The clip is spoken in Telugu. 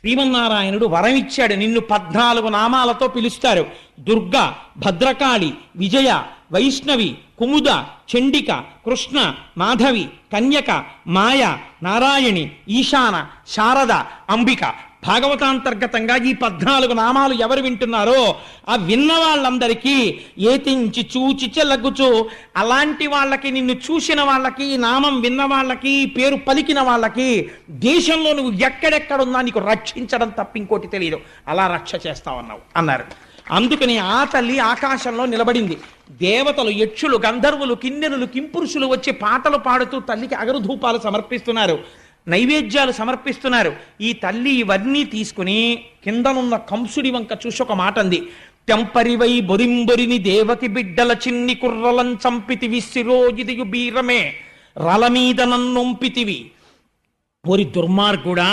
శ్రీమన్నారాయణుడు వరం ఇచ్చాడు, నిన్ను 14 నామాలతో పిలుస్తారు. దుర్గ, భద్రకాళి, విజయ, వైష్ణవి, కుముద, చండిక, కృష్ణ, మాధవి, కన్యక, మాయ, నారాయణి, ఈశాన, శారద, అంబిక. భాగవతాంతర్గతంగా ఈ 14 నామాలు ఎవరు వింటున్నారో ఆ విన్న వాళ్ళందరికీ ఏతించి చూచి చెలగుచు, అలాంటి వాళ్ళకి, నిన్ను చూసిన వాళ్ళకి, ఈ నామం విన్న వాళ్ళకి, పేరు పలికిన వాళ్ళకి దేశంలో నువ్వు ఎక్కడెక్కడున్నా నీకు రక్షించడం తప్ప ఇంకోటి తెలియదు, అలా రక్ష చేస్తావన్నావు అన్నారు. అందుకని ఆ తల్లి ఆకాశంలో నిలబడింది. దేవతలు, యక్షులు, గంధర్వులు, కిన్నెరులు, కింపురుషులు వచ్చి పాటలు పాడుతూ తల్లికి అగరుధూపాలు సమర్పిస్తున్నారు, నైవేద్యాలు సమర్పిస్తున్నారు. ఈ తల్లి ఇవన్నీ తీసుకుని కిందనున్న కంసుడి వంక చూసి ఒక మాట అంది. తెంపరివై బొరింబొరిని దేవకి బిడ్డల చిన్ని కుర్రలం చంపితివి, శిరోజిదియు బీరమే రల మీద నన్నొంపితివి. ఓరి దుర్మార్గుడా,